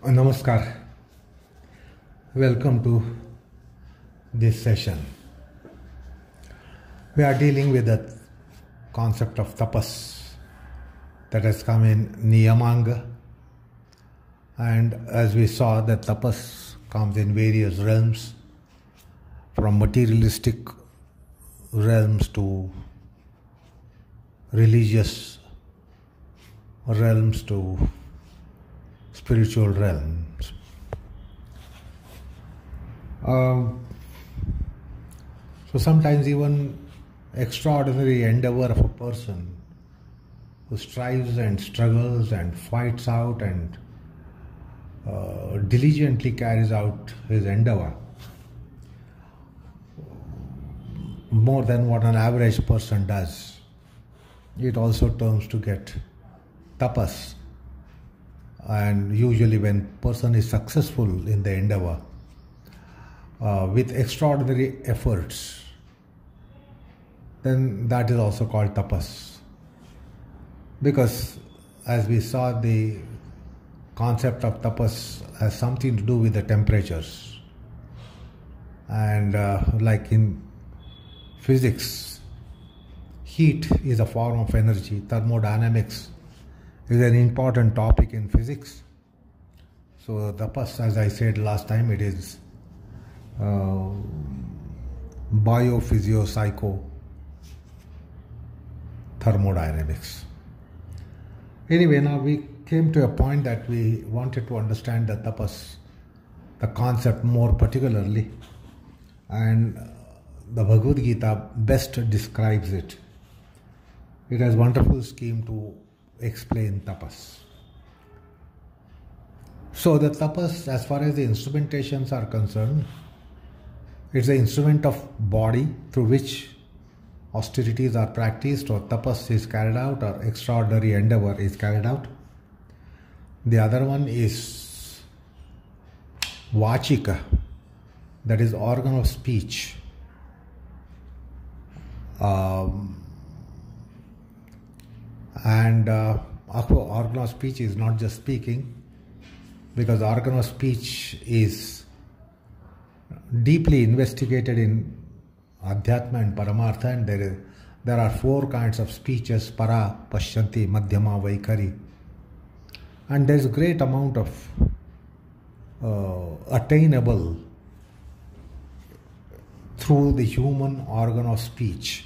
Namaskar. Welcome to this session. We are dealing with the concept of tapas that has come in Niyamanga, and as we saw, that tapas comes in various realms, from materialistic realms to religious realms to spiritual realms. So sometimes even extraordinary endeavour of a person who strives and struggles and fights out and diligently carries out his endeavour more than what an average person does, it also turns to get tapas. And usually when person is successful in the endeavour with extraordinary efforts, then that is also called tapas. Because as we saw, the concept of tapas has something to do with the temperatures. And like in physics, heat is a form of energy. Thermodynamics is an important topic in physics. So tapas, as I said last time, it is Bio-Physio psycho thermodynamics. Anyway, now we came to a point that we wanted to understand the tapas, the concept more particularly, and the Bhagavad Gita best describes it. It has wonderful scheme to explain tapas. So the tapas, as far as the instrumentations are concerned, it's the instrument of body through which austerities are practiced, or tapas is carried out, or extraordinary endeavour is carried out. The other one is Vachika, that is organ of speech. Organ of speech is not just speaking, because organ of speech is deeply investigated in Adhyatma and Paramartha, and there are four kinds of speeches: para, pashyanti, madhyama, vaikari. And there is a great amount of attainable through the human organ of speech.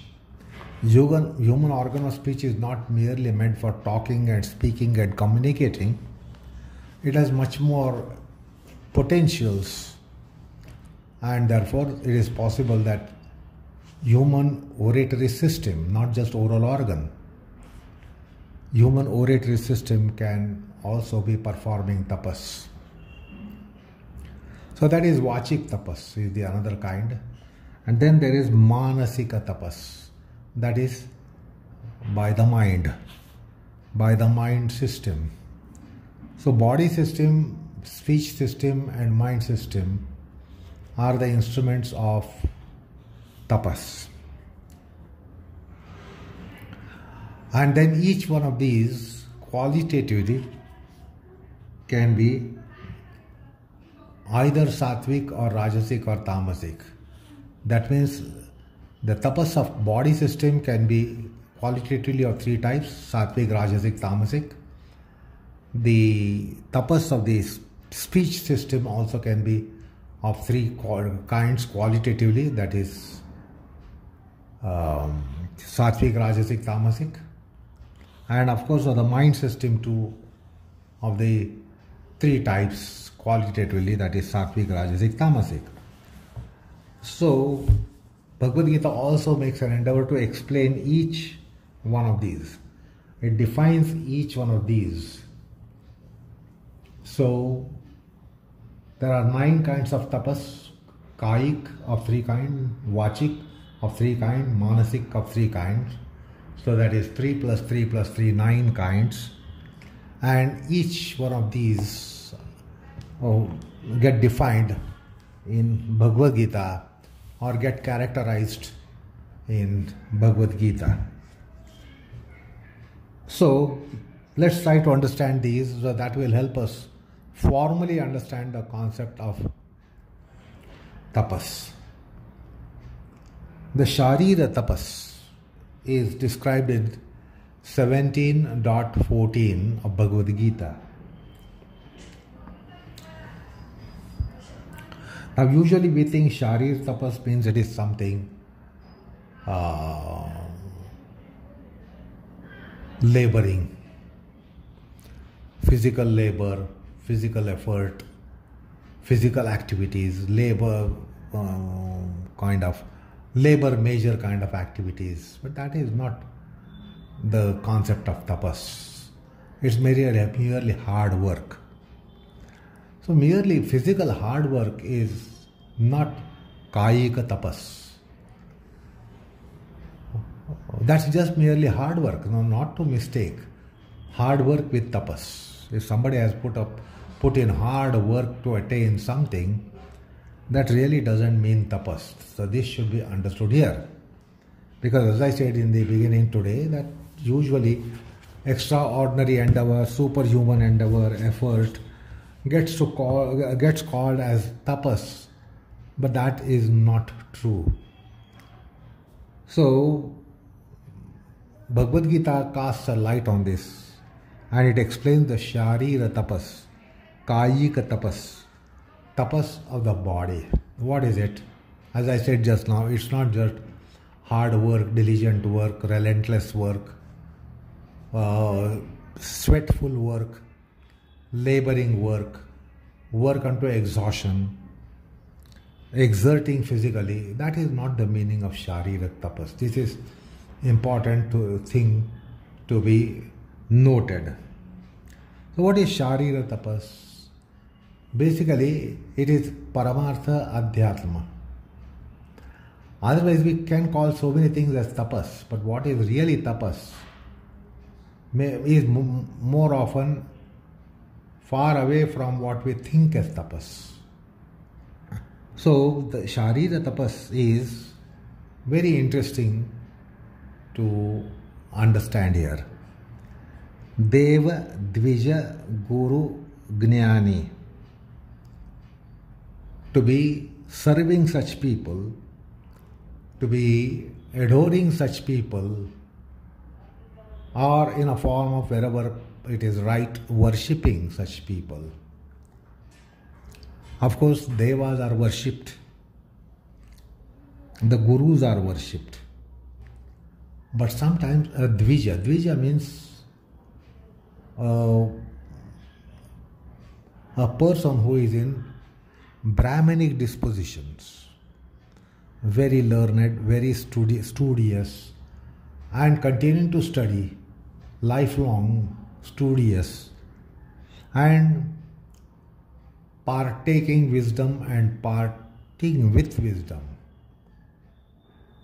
Human organ of speech is not merely meant for talking and speaking and communicating. It has much more potentials, and therefore it is possible that human oratory system, not just oral organ, human oratory system can also be performing tapas. So that is Vachik tapas, is the another kind. And then there is Manasik tapas. That is by the mind system. So body system, speech system and mind system are the instruments of tapas. And then each one of these qualitatively can be either Satvik or Rajasik or Tamasiik. That means the tapas of body system can be qualitatively of three types: Satvik, Rajasik, Tamasiik. The tapas of the speech system also can be of three kinds qualitatively, that is Satvik, Rajasik, Tamasiik. And of course of the mind system too, of the three types qualitatively, that is Satvik, Rajasik, Tamasiik. So Bhagavad Gita also makes an endeavour to explain each one of these. It defines each one of these. So there are 9 kinds of tapas: Kayik of 3 kinds, Vachik of 3 kinds, Manasik of 3 kinds. So that is 3 plus 3 plus 3, 9 kinds. And each one of these get defined in Bhagavad Gita or get characterized in Bhagavad Gita. So let's try to understand these, so that will help us formally understand the concept of tapas. The Shareera Tapas is described in 17.14 of Bhagavad Gita. Now, usually we think Shareera Tapas means it is something laboring, physical labor, physical effort, physical activities, labor major kind of activities. But that is not the concept of tapas. It's merely hard work. So merely physical hard work is not kayika tapas. That's just merely hard work. No, not to mistake hard work with tapas. If somebody has put in hard work to attain something, that really doesn't mean tapas. So this should be understood here. Because as I said in the beginning today, that usually extraordinary endeavour, superhuman endeavour, effort gets called as tapas, but that is not true. So Bhagavad Gita casts a light on this and it explains the Shareera Tapas, Kayika Tapas, tapas of the body. What is it? As I said just now, it's not just hard work, diligent work, relentless work, sweatful work, laboring work, work unto exhaustion, exerting physically. That is not the meaning of Shareera Tapas. This is important thing to be noted. So what is Shareera Tapas? Basically, it is Paramartha Adhyatma. Otherwise, we can call so many things as tapas, but what is really tapas is more often far away from what we think as tapas. So, the Shareera Tapas is very interesting to understand here. Deva, Dvija, Guru, Gnani. To be serving such people, to be adoring such people, or in a form of wherever it is right, worshipping such people. Of course, devas are worshipped, the gurus are worshipped, but sometimes dvija means a person who is in Brahmanic dispositions, very learned, very studious, and continuing to study, lifelong studious, and partaking wisdom and partaking with wisdom.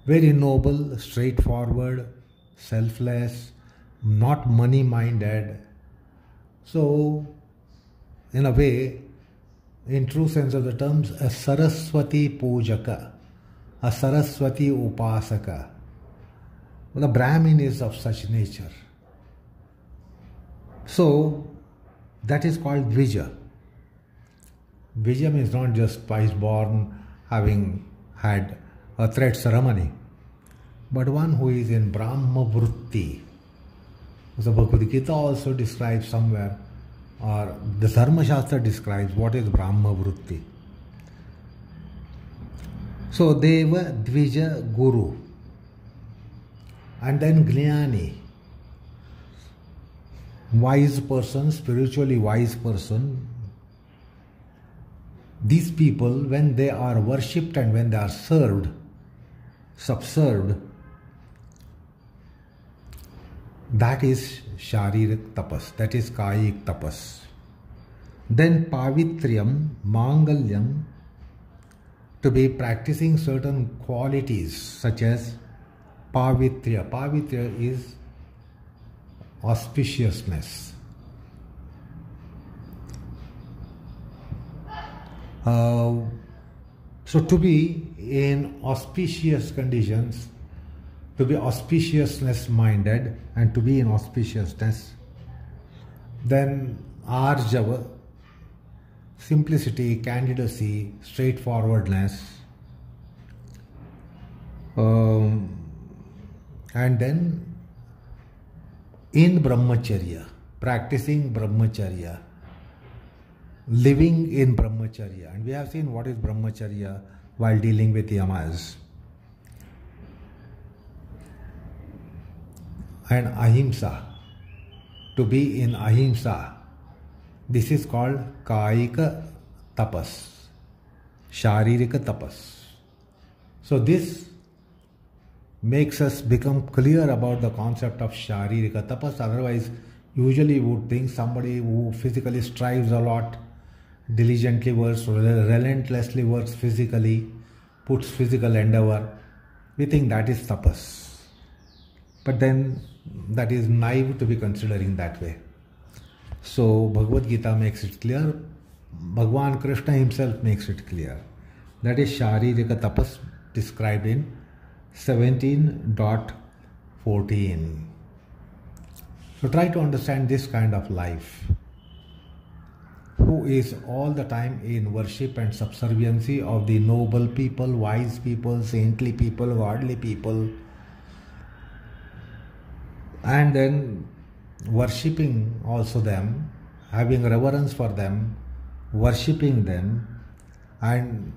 Very noble, straightforward, selfless, not money-minded. So, in a way, in true sense of the terms, a Saraswati Pujaka, a Saraswati Upasaka. The Brahmin is of such nature. So, that is called Dvija. Dvija means not just twice born, having had a thread ceremony, but one who is in Brahma Vritti. So, Bhagavad Gita also describes somewhere, or the Dharma Shastra describes what is Brahma Vritti. So, Deva, Dvija, Guru, and then Gnani, wise person, spiritually wise person. These people, when they are worshipped and when they are served, subserved, that is Shareera Tapas, that is Kayik Tapas. Then Pavitriyam, Mangalyam, to be practicing certain qualities such as Pavitriya. Pavitriya is auspiciousness. So to be in auspicious conditions, to be auspiciousness minded and to be in auspiciousness, then Arjava, simplicity, candidacy, straightforwardness, and then in brahmacharya, practicing brahmacharya, living in brahmacharya. And we have seen what is brahmacharya while dealing with yamas. And ahimsa, to be in ahimsa. This is called kaika tapas, sharirika tapas. So this makes us become clear about the concept of sharirika tapas. Otherwise, usually we would think somebody who physically strives a lot, diligently works, relentlessly works physically, puts physical endeavour, we think that is tapas. But then that is naive to be considering that way. So Bhagavad Gita makes it clear, Bhagwan Krishna himself makes it clear. That is Sharirika Tapas described in 17.14. So try to understand this kind of life, who is all the time in worship and subserviency of the noble people, wise people, saintly people, godly people, and then worshipping also them, having reverence for them, worshipping them, and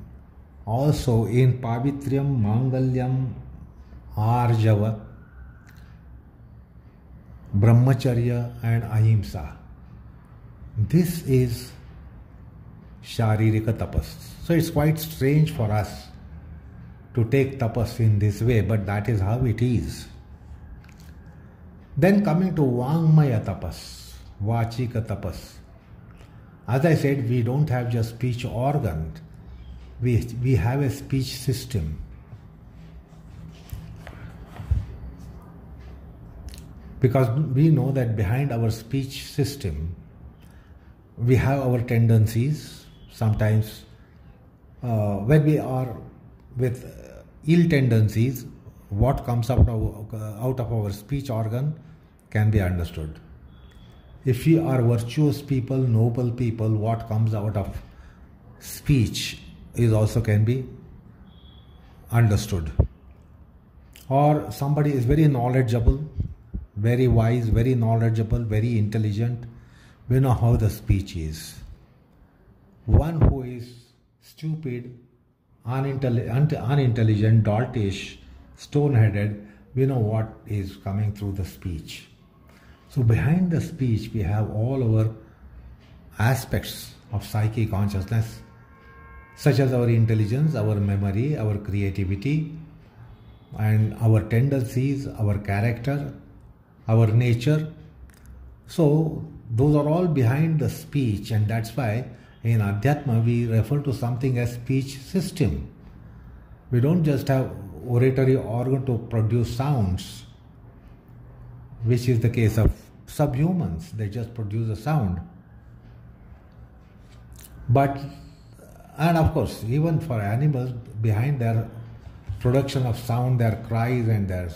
also in pavitriam, mangalyam, arjava, brahmacharya and ahimsa. This is sharirika tapas. So it's quite strange for us to take tapas in this way, but that is how it is. Then coming to Vangmaya Tapas, Vachika Tapas. As I said, we don't have just speech organ, we have a speech system. Because we know that behind our speech system, we have our tendencies. Sometimes when we are with ill tendencies, what comes out of our speech organ can be understood. If we are virtuous people, noble people, what comes out of speech is also can be understood. Or somebody is very knowledgeable, very wise, very knowledgeable, very intelligent, we know how the speech is. One who is stupid, unintelligent, doltish, stone-headed, we know what is coming through the speech. So behind the speech we have all our aspects of psychic consciousness, such as our intelligence, our memory, our creativity, and our tendencies, our character, our nature. So those are all behind the speech, and that's why in Adhyatma we refer to something as speech system. We don't just have oratory organ to produce sounds, which is the case of subhumans. They just produce a sound. But, and of course, even for animals, behind their production of sound, their cries and their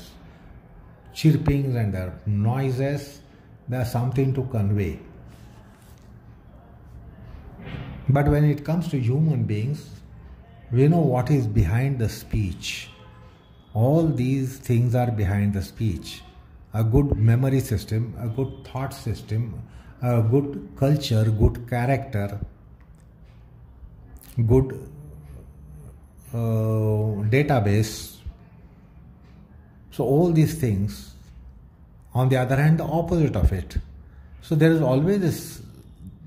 chirpings and their noises, there's something to convey. But when it comes to human beings, we know what is behind the speech. All these things are behind the speech. A good memory system, a good thought system, a good culture, good character, good database. So all these things, on the other hand, the opposite of it. So there is always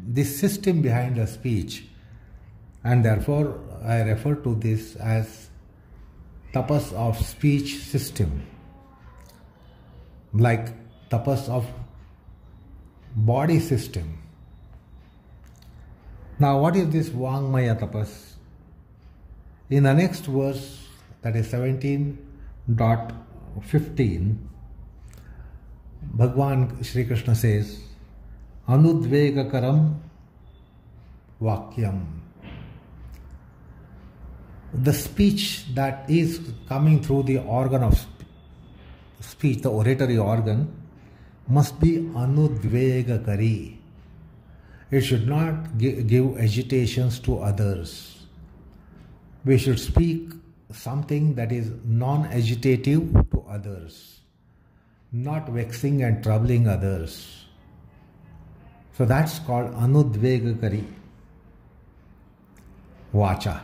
this system behind the speech, and therefore I refer to this as tapas of speech system, like tapas of body system. Now what is this Vangmaya tapas? In the next verse, that is 17.15, Bhagwan Shri Krishna says, Anudvegakaram Vakyam. The speech that is coming through the organ of speech, the oratory organ, must be anudvegakari. It should not give agitations to others. We should speak something that is non-agitative to others, not vexing and troubling others. So that's called anudvegakari vacha.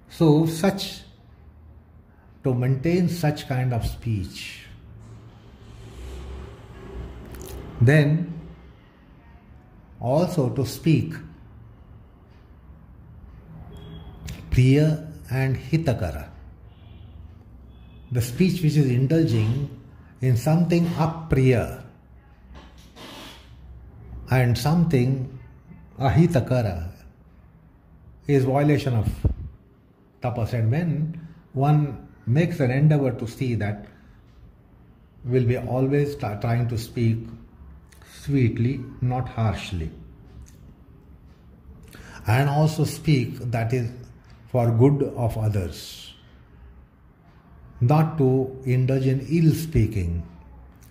So to maintain such kind of speech, then also to speak priya and hitakara, the speech which is indulging in something apriya and something ahitakara is violation of tapas. And when one makes an endeavour to see that, will be always trying to speak sweetly, not harshly, and also speak that is for good of others, not to indulge in ill speaking,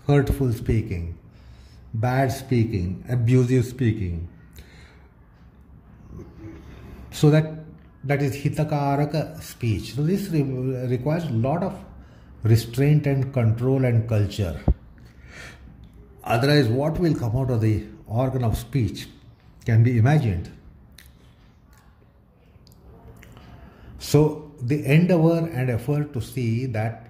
hurtful speaking, bad speaking, abusive speaking. So that is hitakaraka speech. So this requires a lot of restraint and control and culture. Otherwise, what will come out of the organ of speech can be imagined. So the endeavour and effort to see that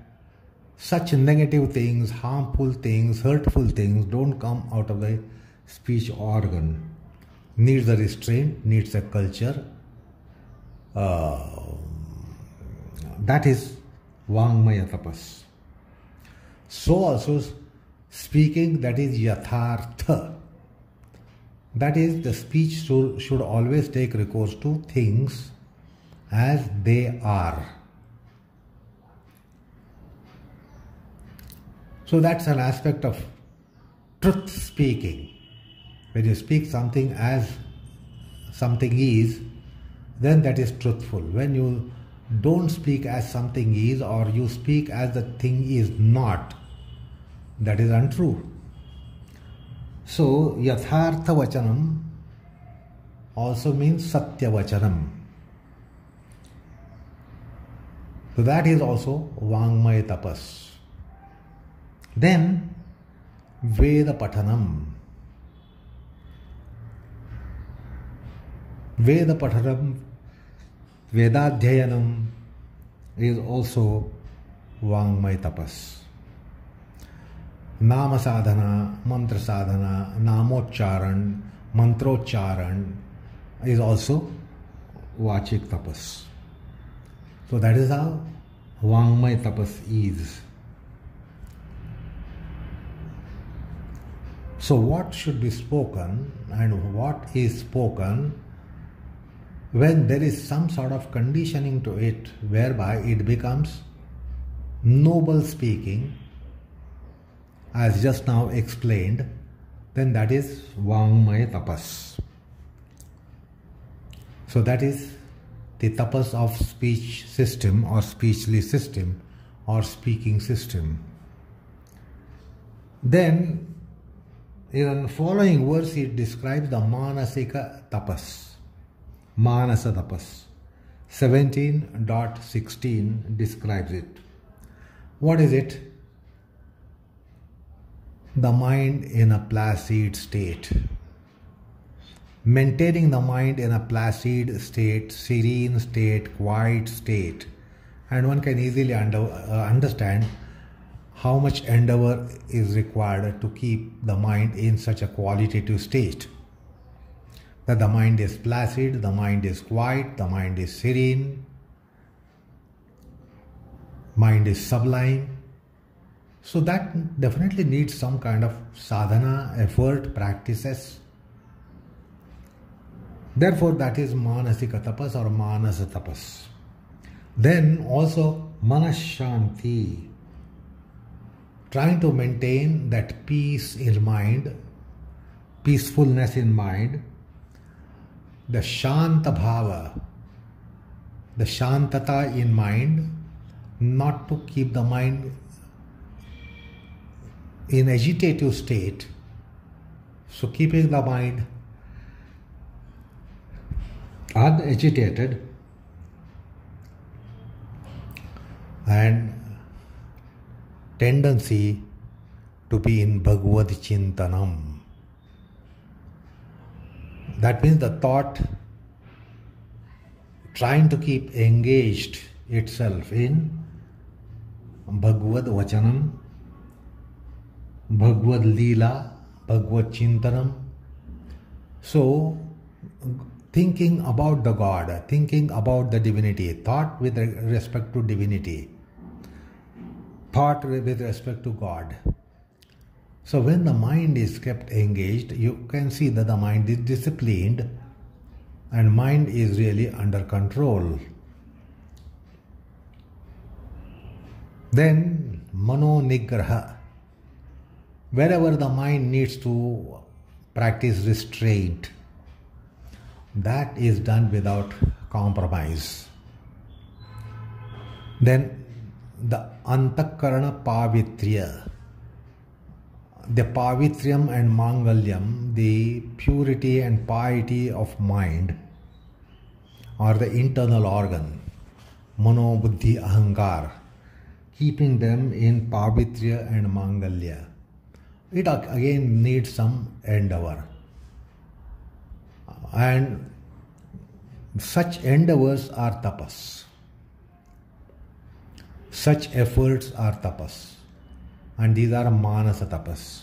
such negative things, harmful things, hurtful things don't come out of the speech organ needs a restraint, needs a culture. That is Vangmaya Tapas. So also speaking that is Yathartha. That is, the speech should always take recourse to things as they are. So that's an aspect of truth speaking. When you speak something as something is, then that is truthful. When you don't speak as something is, or you speak as the thing is not, that is untrue. So Yathartha Vachanam also means Satya Vachanam. So that is also Vangmaya Tapas. Then Veda Pathanam. Veda Pathanam, Vedadhyayanam is also Vangmaya Tapas. Nama sadhana, mantra sadhana, namocharan, mantrocharan is also Vachik Tapas. So that is how Vangmaya Tapas is. So what should be spoken and what is spoken when there is some sort of conditioning to it whereby it becomes noble speaking, as just now explained, then that is Vangmaya Tapas. So that is the tapas of speech system or speechly system or speaking system. Then in the following verse it describes the Manasika Tapas. Manasa Tapas. 17.16 describes it. What is it? The mind in a placid state. Maintaining the mind in a placid state, serene state, quiet state. And one can easily understand how much endeavour is required to keep the mind in such a qualitative state. That the mind is placid, the mind is quiet, the mind is serene, mind is sublime. So that definitely needs some kind of sadhana, effort, practices. Therefore that is Manasika Tapas or Manasa Tapas. Then also Manashanti, trying to maintain that peace in mind, peacefulness in mind, the Shanta Bhava, the Shantata in mind, not to keep the mind in agitative state. So keeping the mind unagitated and tendency to be in Bhagavad Chintanam. That means the thought trying to keep engaged itself in Bhagavad Vachanam, Bhagavad Leela, Bhagavad Chintanam. So, thinking about the God, thinking about the divinity, thought with respect to divinity, thought with respect to God. So when the mind is kept engaged, you can see that the mind is disciplined and mind is really under control. Then mano nigraha, wherever the mind needs to practice restraint, that is done without compromise. Then the antakarana pavitriya, the pavitriam and mangalyam, the purity and piety of mind, or the internal organ, mano, buddhi, ahankar, keeping them in pavitriya and mangalya. It again needs some endeavour. And such endeavours are tapas. Such efforts are tapas. And these are Manasa Tapas.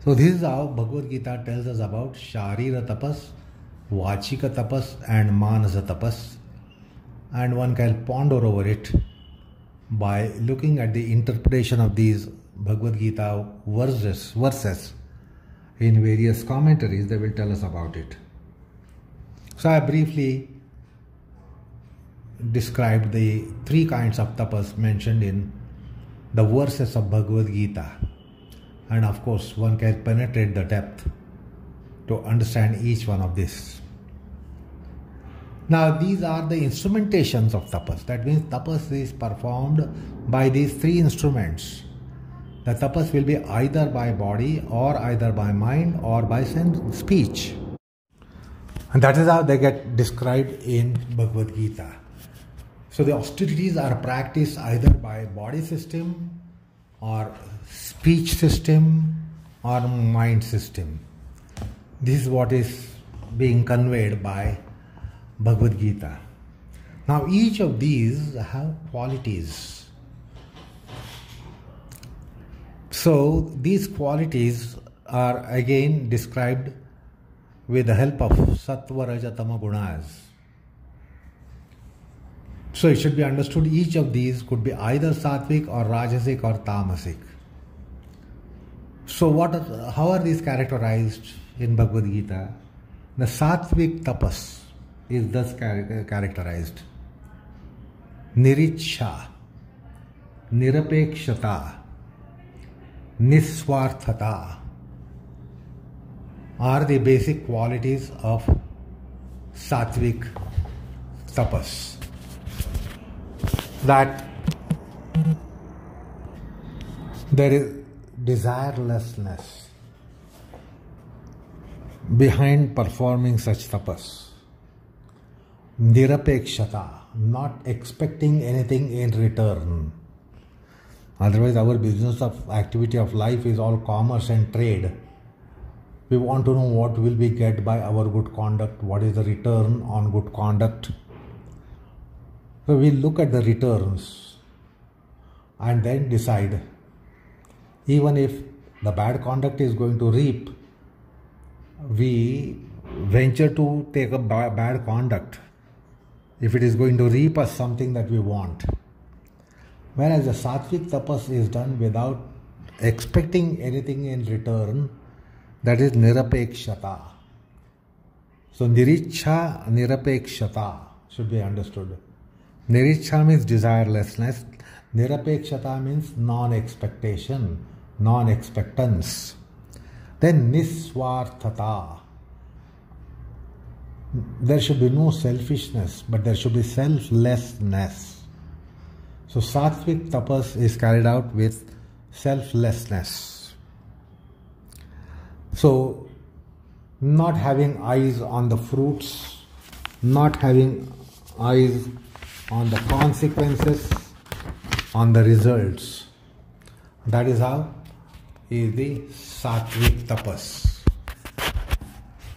So this is how Bhagavad Gita tells us about Shareera Tapas, Vachika Tapas and Manasa Tapas. And one can ponder over it by looking at the interpretation of these Bhagavad Gita verses in various commentaries. They will tell us about it. So I briefly described the three kinds of tapas mentioned in the verses of Bhagavad Gita, and of course one can penetrate the depth to understand each one of this. Now these are the instrumentations of tapas. That means tapas is performed by these three instruments. The tapas will be either by body or either by mind or by speech. And that is how they get described in Bhagavad Gita. So the austerities are practiced either by body system or speech system or mind system. This is what is being conveyed by Bhagavad Gita. Now each of these have qualities. So these qualities are again described with the help of Sattva, Raja, Tama gunas. So it should be understood each of these could be either Satvik or Rajasik or Tamasiik. So how are these characterized in Bhagavad Gita? The Satvik tapas is thus characterized. Nirichha, Nirapekshata, Niswarthata are the basic qualities of Satvik tapas. That there is desirelessness behind performing such tapas. Nirapekshata, not expecting anything in return. Otherwise our business of activity of life is all commerce and trade. We want to know what will we get by our good conduct, what is the return on good conduct. So we look at the returns and then decide, even if the bad conduct is going to reap, we venture to take a bad conduct if it is going to reap us something that we want. Whereas the Satvik tapas is done without expecting anything in return, that is Nirapekshata. So Nirichha, Nirapekshata should be understood. Nirichha means desirelessness. Nirapekshata means non-expectation, non-expectance. Then Niswarthata. There should be no selfishness, but there should be selflessness. So Satvik tapas is carried out with selflessness. So not having eyes on the fruits not having eyes on the consequences, on the results. That is how is the Satvik Tapas.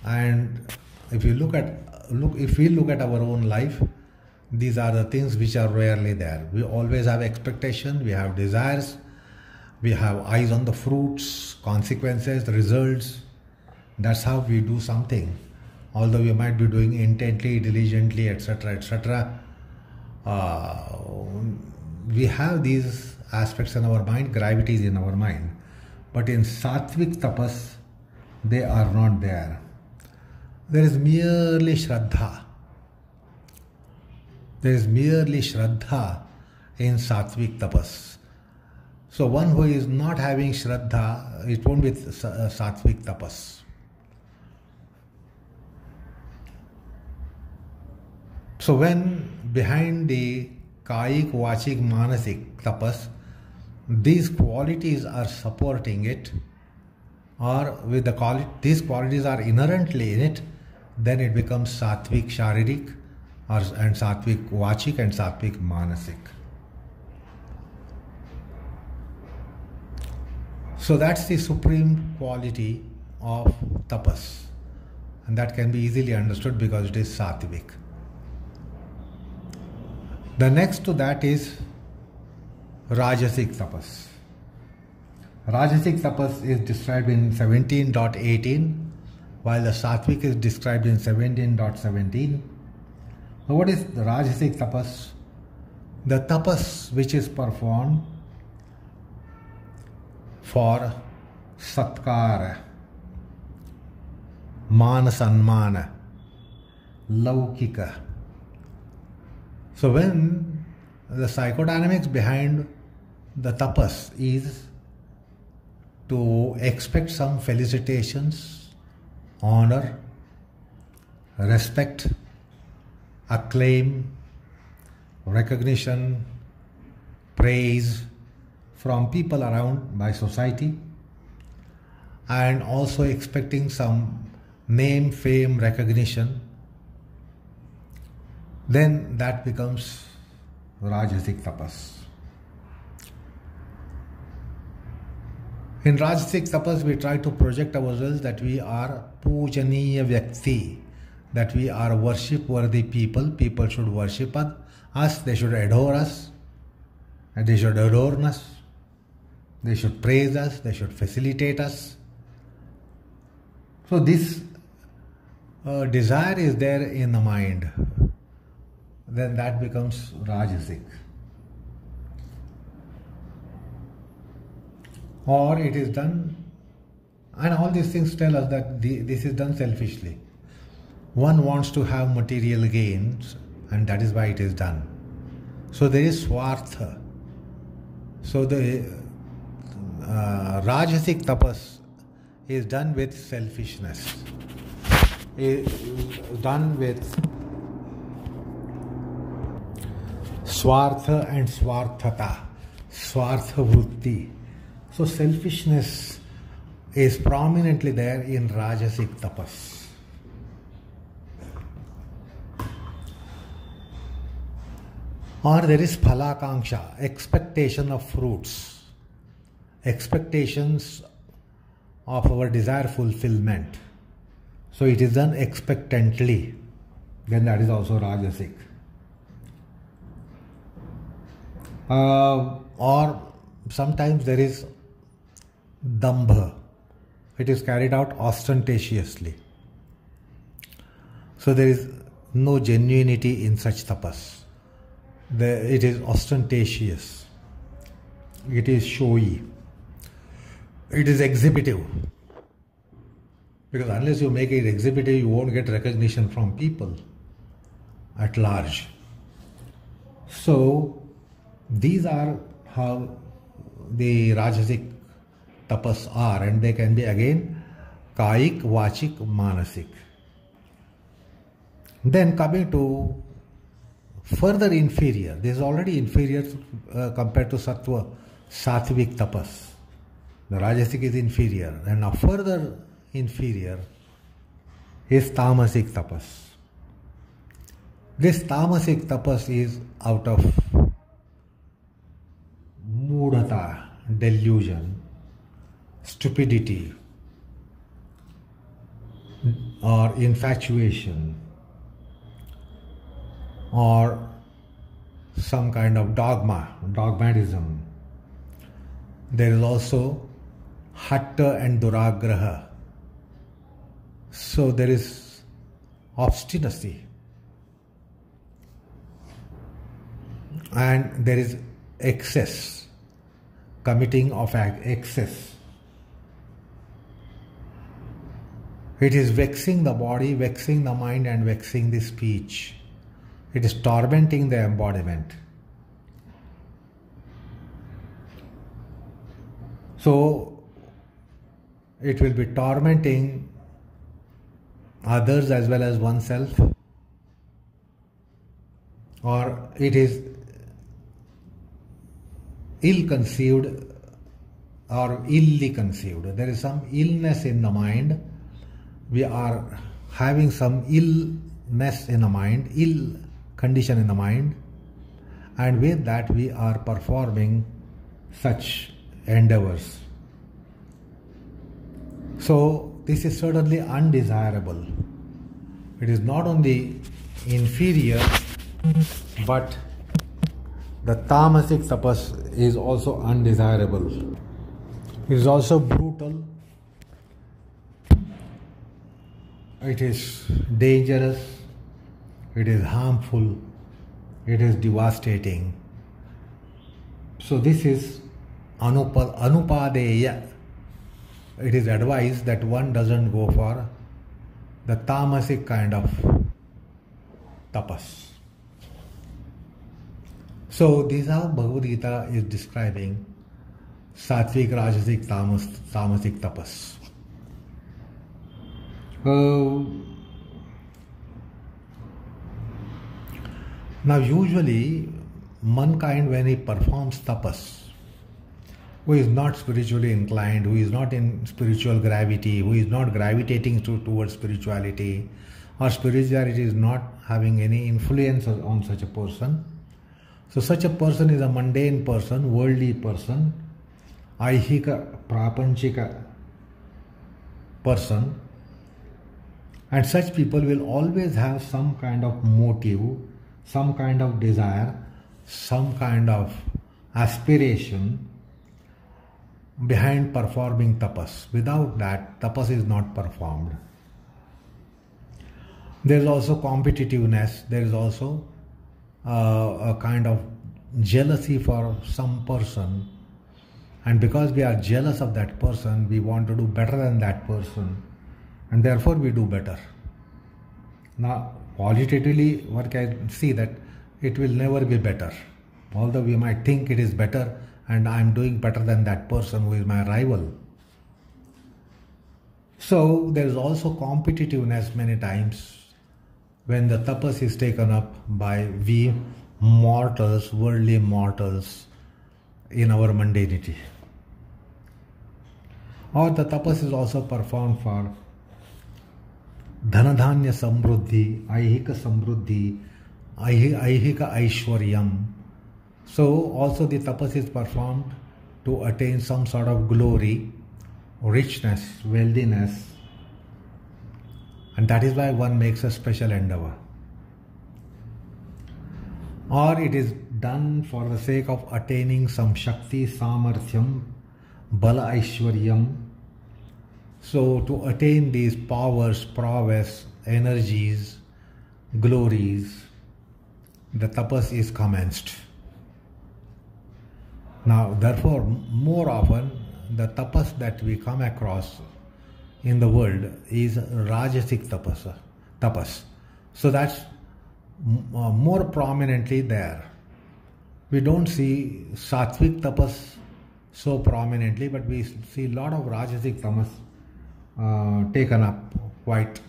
And if we look at our own life, these are the things which are rarely there. We always have expectation, we have desires, we have eyes on the fruits, consequences, results. That's how we do something. Although we might be doing intently, diligently, etc., etc. We have these aspects in our mind, gravity is in our mind. But in Satvik Tapas, they are not there. There is merely Shraddha. There is merely Shraddha in Satvik Tapas. So one who is not having Shraddha, it won't be Satvik Tapas. So when behind the Kayik, Vachik, Manasik Tapas, these qualities are supporting it, or with these qualities are inherently in it, then it becomes Satvik Sharirik, and Satvik Vachik and Satvik Manasik. So that's the supreme quality of tapas, and that can be easily understood because it is Satvik. The next to that is Rajasik Tapas. Rajasik Tapas is described in 17.18, while the Satvik is described in 17.17. So what is the Rajasik Tapas? The tapas which is performed for satkara, mana sanmana, laukika. So when the psychodynamics behind the tapas is to expect some felicitations, honor, respect, acclaim, recognition, praise from people around by society, and also expecting some name, fame, recognition, then that becomes Rajasik Tapas. In Rajasik Tapas, we try to project ourselves that we are Pujaniya Vyakti, that we are worship-worthy people. People should worship us, they should adore us, and they should adorn us, they should praise us, they should facilitate us. So this desire is there in the mind, then that becomes Rajasik. Or it is done, and all these things tell us that this is done selfishly. One wants to have material gains, and that is why it is done. So there is Swartha. So the Rajasik Tapas is done with selfishness, is done with Swartha and Swarthata, Swartha Vritti. So selfishness is prominently there in Rajasik Tapas. Or there is Phalakanksha, expectation of fruits, expectations of our desire fulfillment. So it is done expectantly, then that is also Rajasik. Or sometimes there is Dambha, it is carried out ostentatiously. So there is no genuinity in such tapas. It is ostentatious, it is showy, it is exhibitive. Because unless you make it exhibitive, you won't get recognition from people at large. So these are how the Rajasik tapas are, and they can be again Kayik, Vachik, Manasik. Then coming to further inferior, this is already inferior compared to Satvik Tapas. The Rajasik is inferior, and now further inferior is Tamasiik Tapas. This Tamasiik tapas is out of mudata, delusion, stupidity, or infatuation, or some kind of dogmatism. There is also hatta and duragraha. So there is obstinacy. And there is excess, committing of excess. It is vexing the body, vexing the mind, and vexing the speech. It is tormenting the embodiment. So it will be tormenting others as well as oneself, or it is ill-conceived or illy conceived. There is some illness in the mind. We are having some illness in the mind, ill condition in the mind, and with that we are performing such endeavors. So this is certainly undesirable. It is not only inferior, but the Tamasiik tapas is also undesirable. It is also brutal. It is dangerous. It is harmful. It is devastating. So this is anupadeya. It is advised that one doesn't go for the Tamasiik kind of tapas. So this is how Bhagavad Gita is describing Satvik, Rajasik, Tamasiik tapas. Now usually mankind, when he performs tapas, who is not spiritually inclined, who is not in spiritual gravity, who is not gravitating towards spirituality, or spirituality is not having any influence on such a person. So such a person is a mundane person, worldly person, aihika, prapanchika person, and such people will always have some kind of motive, some kind of desire, some kind of aspiration behind performing tapas. Without that, tapas is not performed. There is also competitiveness, there is also a kind of jealousy for some person, and because we are jealous of that person, we want to do better than that person, and therefore we do better. Now, qualitatively, one can see that it will never be better. Although we might think it is better, and I am doing better than that person who is my rival. So there is also competitiveness many times when the tapas is taken up by we mortals, worldly mortals, in our mundanity. Or the tapas is also performed for dhanadhanya samruddhi, aihika samruddhi, aihika aishwaryam. So also the tapas is performed to attain some sort of glory, richness, wealthiness, and that is why one makes a special endeavour. Or it is done for the sake of attaining some shakti, samarthyam, bala aishwaryam. So to attain these powers, prowess, energies, glories, the tapas is commenced. Now therefore, more often the tapas that we come across in the world is Rajasik tapas. So that's more prominently there. We don't see Satvik tapas so prominently, but we see a lot of Rajasik tapas taken up quite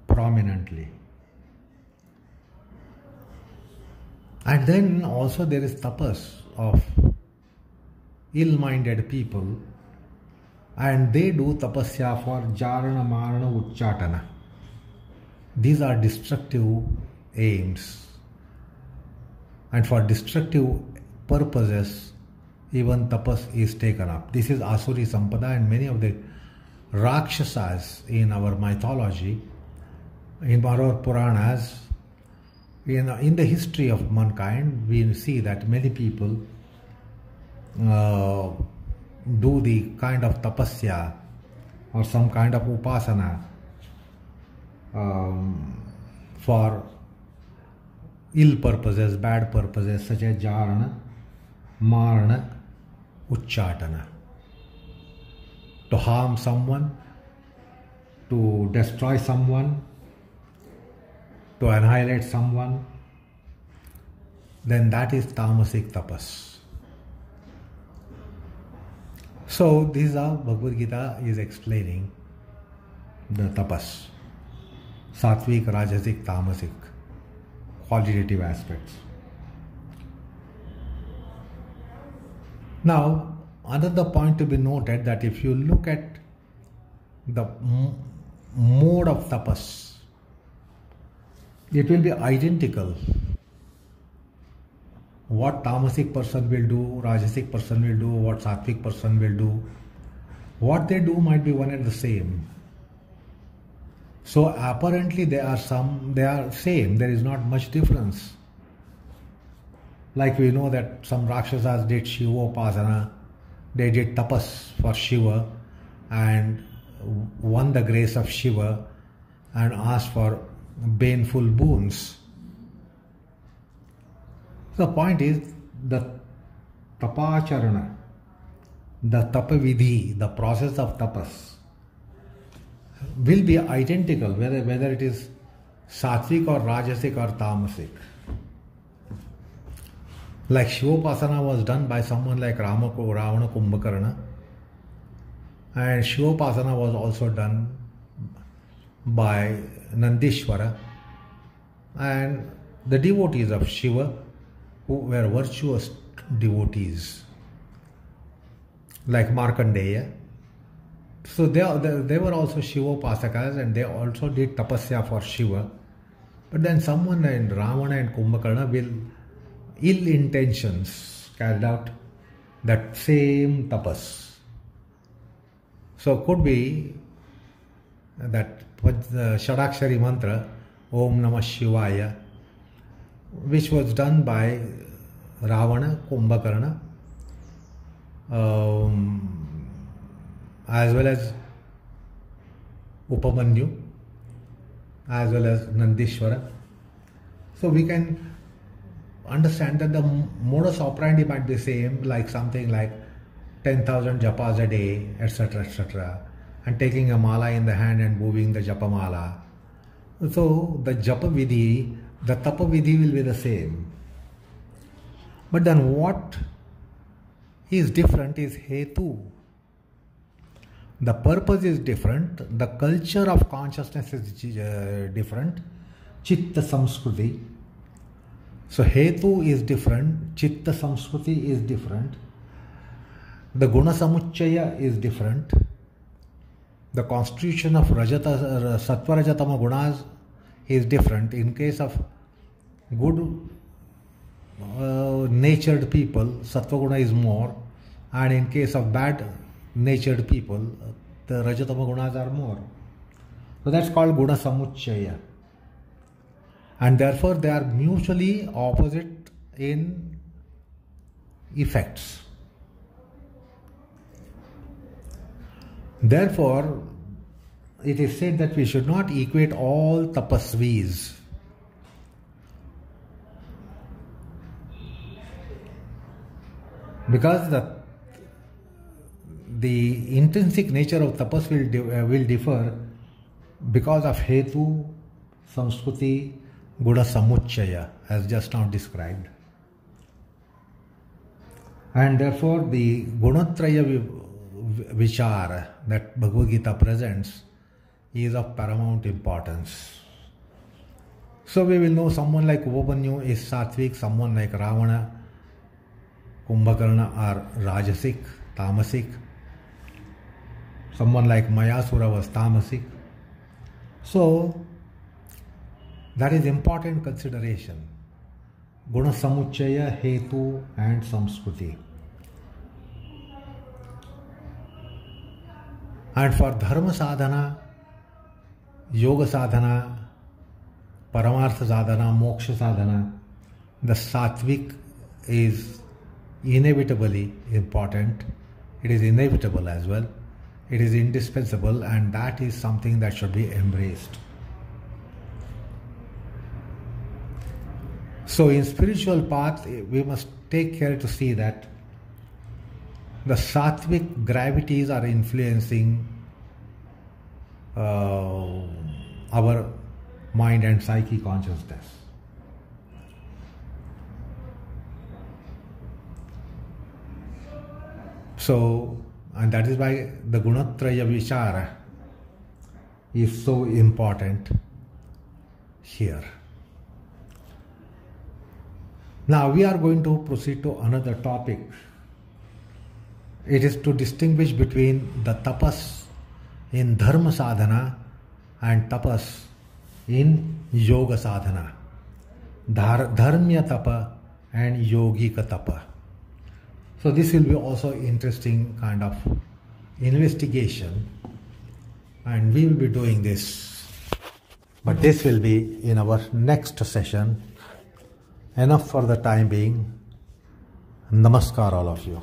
prominently. And then also there is tapas of ill-minded people, and they do tapasya for jarana, marana, uchchatana. These are destructive aims. And for destructive purposes, even tapas is taken up. This is Asuri Sampada, and many of the Rakshasas in our mythology, in our Puranas, in the history of mankind, we see that many people do the kind of tapasya or some kind of upasana for ill purposes, bad purposes, such as jarana, marana, uchchatana. To harm someone, to destroy someone, to annihilate someone, then that is Tamasiik tapas. So this is how Bhagavad Gita is explaining the tapas. Satvik, Rajasik, Tamasiik, qualitative aspects. Now, another point to be noted, that if you look at the mode of tapas, it will be identical. What Tamasiik person will do, Rajasik person will do, what Satvik person will do, what they do might be one and the same. So apparently they are same, there is not much difference. Like we know that some Rakshasas did Shivopasana, they did tapas for Shiva and won the grace of Shiva and asked for baneful boons. The point is, the tapacharana, the tapavidhi, the process of tapas, will be identical whether it is Satvik or Rajasik or Tamasiik. Like Shivopasana was done by someone like Ravana Kumbhakarna, and Shivopasana was also done by Nandishvara, and the devotees of Shiva who were virtuous devotees like Markandeya. So they were also Shivopasakas, and they also did tapasya for Shiva. But then someone in Ravana and Kumbhakarna will ill intentions carried out that same tapas. So could be that the Shadakshari mantra, Om Namah Shivaya, which was done by Ravana, Kumbhakarna, as well as Upamanyu, as well as Nandishvara. So we can understand that the modus operandi might be same, like something like 10,000 japas a day, etc., etc., and taking a mala in the hand and moving the japa mala. So the japa vidhi, the tapa vidhi will be the same. But then what is different is hetu. The purpose is different, the culture of consciousness is different, chitta samskruti. So hetu is different, chitta samskruti is different, the guna samuchaya is different, the constitution of sattva rajatama gunas is different. In case of good natured people, sattva guna is more, and in case of bad natured people, the rajatama gunas are more. So that's called guna samuchaya. And therefore they are mutually opposite in effects. Therefore, it is said that we should not equate all tapasvis. Because the intrinsic nature of tapas will differ because of hetu, samskruti, guna samuchaya, as just now described. And therefore the gunatraya vichara that Bhagavad Gita presents is of paramount importance. So we will know someone like Upamanyu is Satvik, someone like Ravana, Kumbhakarna are Rajasik, Tamasiik. Someone like Mayasura was Tamasiik. So That is important consideration. Guna samuchaya, hetu and samskruti. And for dharma sadhana, yoga sadhana, paramartha sadhana, moksha sadhana, the satvik is inevitably important. It is inevitable as well. It is indispensable, and that is something that should be embraced. So in spiritual path, we must take care to see that the sattvic gravities are influencing our mind and psyche consciousness. So, and that is why the gunatraya vichara is so important here. Now we are going to proceed to another topic. It is to distinguish between the tapas in dharma sadhana and tapas in yoga sadhana. Dharmya tapa and yogika tapa. So this will be also interesting kind of investigation, and we will be doing this. But this will be in our next session. Enough for the time being. Namaskar all of you.